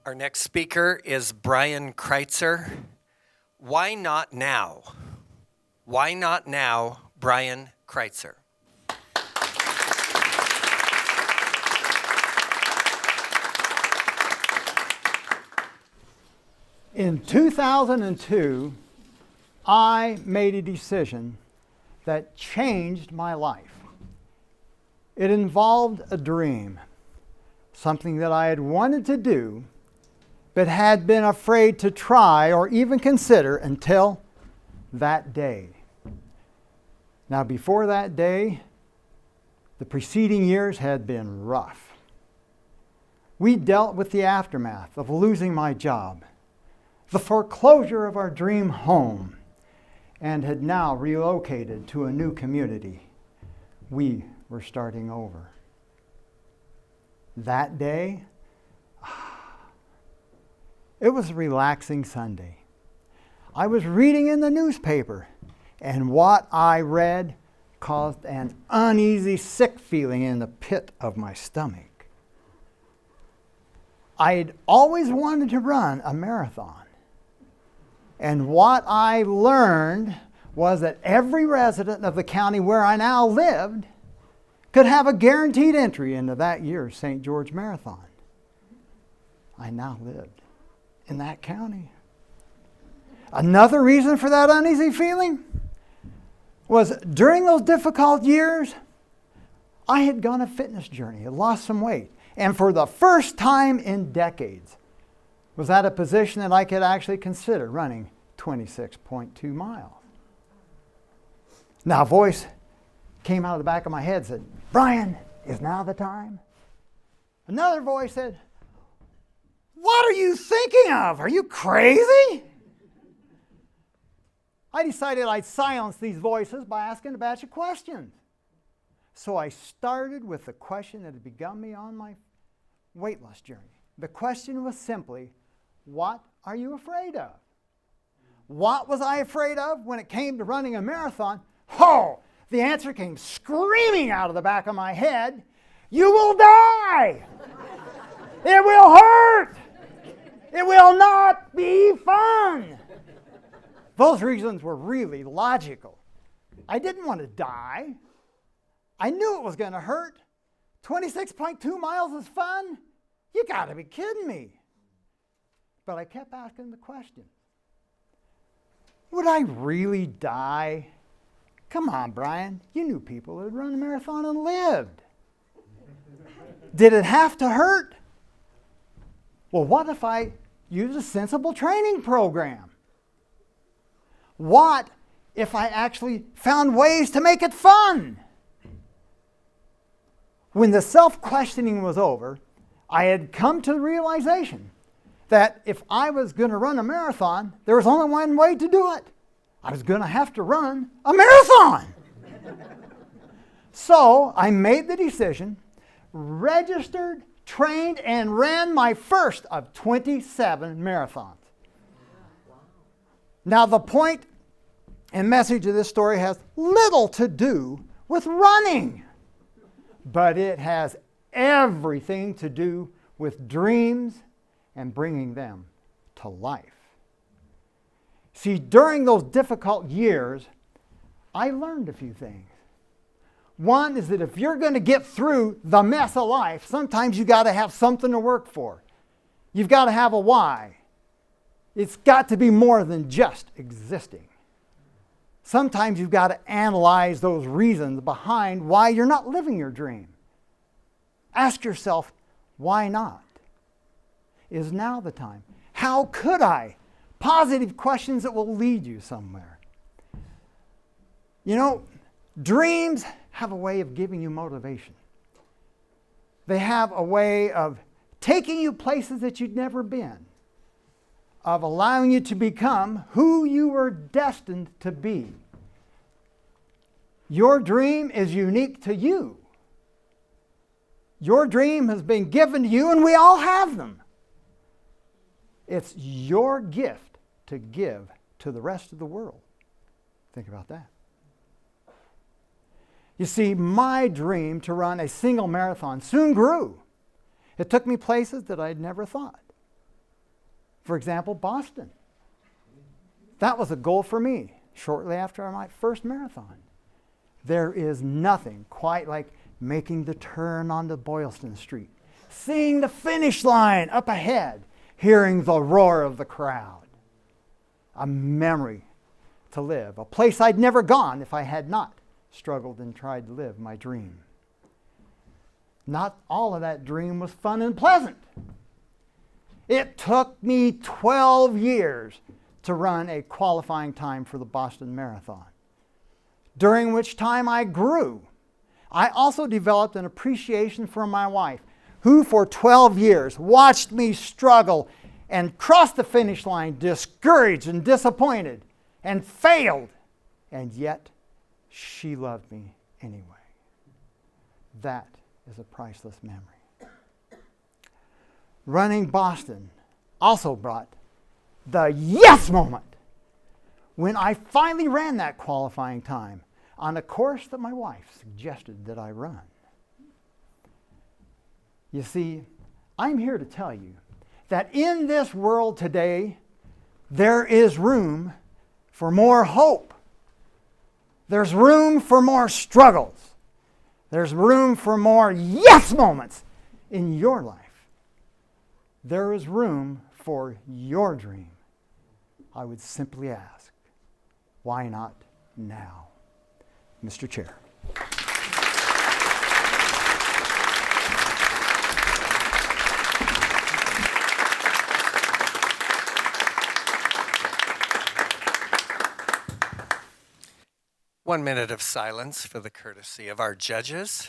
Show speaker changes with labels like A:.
A: Our next speaker is Brian Kreitzer. Why not now? Why not now, Brian Kreitzer?
B: In 2002, I made a decision that changed my life. It involved a dream, something that I had wanted to do, but had been afraid to try or even consider until that day. Now, before that day, the preceding years had been rough. We dealt with the aftermath of losing my job, the foreclosure of our dream home, and had now relocated to a new community. We were starting over. That day, it was a relaxing Sunday. I was reading in the newspaper, and what I read caused an uneasy, sick feeling in the pit of my stomach. I'd always wanted to run a marathon. And what I learned was that every resident of the county where I now lived could have a guaranteed entry into that year's St. George Marathon. I now lived in that county. Another reason for that uneasy feeling was during those difficult years, I had gone a fitness journey, had lost some weight, and for the first time in decades, was at a position that I could actually consider running 26.2 miles. Now a voice came out of the back of my head and said, "Brian, is now the time?" Another voice said, "What are you thinking of? Are you crazy?" I decided I'd silence these voices by asking a batch of questions. So I started with the question that had begun me on my weight loss journey. The question was simply, what are you afraid of? What was I afraid of when it came to running a marathon? Oh, the answer came screaming out of the back of my head. You will die. It will hurt. It will not be fun. Those reasons were really logical. I didn't want to die. I knew it was going to hurt. 26.2 miles is fun? You got to be kidding me. But I kept asking the question, would I really die? Come on, Brian. You knew people who had run a marathon and lived. Did it have to hurt? Well, what if I used a sensible training program? What if I actually found ways to make it fun? When the self-questioning was over, I had come to the realization that if I was going to run a marathon, there was only one way to do it. I was going to have to run a marathon. So I made the decision, registered, trained, and ran my first of 27 marathons. Now the point and message of this story has little to do with running, but it has everything to do with dreams and bringing them to life. See, during those difficult years, I learned a few things. One is that if you're going to get through the mess of life, sometimes you got to have something to work for. You've got to have a why. It's got to be more than just existing. Sometimes you've got to analyze those reasons behind why you're not living your dream. Ask yourself, why not? Is now the time? How could I? Positive questions that will lead you somewhere. You know, dreams have a way of giving you motivation. They have a way of taking you places that you'd never been, of allowing you to become who you were destined to be. Your dream is unique to you. Your dream has been given to you, and we all have them. It's your gift to give to the rest of the world. Think about that. You see, my dream to run a single marathon soon grew. It took me places that I'd never thought. For example, Boston. That was a goal for me shortly after my first marathon. There is nothing quite like making the turn onto Boylston Street, seeing the finish line up ahead, hearing the roar of the crowd. A memory to live, a place I'd never gone if I had not struggled and tried to live my dream. Not all of that dream was fun and pleasant. It took me 12 years to run a qualifying time for the Boston Marathon, during which time I grew. I also developed an appreciation for my wife, who for 12 years watched me struggle and cross the finish line discouraged and disappointed and failed, and yet she loved me anyway. That is a priceless memory. Running Boston also brought the yes moment when I finally ran that qualifying time on a course that my wife suggested that I run. You see, I'm here to tell you that in this world today, there is room for more hope. There's room for more struggles. There's room for more yes moments in your life. There is room for your dream. I would simply ask, why not now? Mr. Chair.
A: One minute of silence for the courtesy of our judges.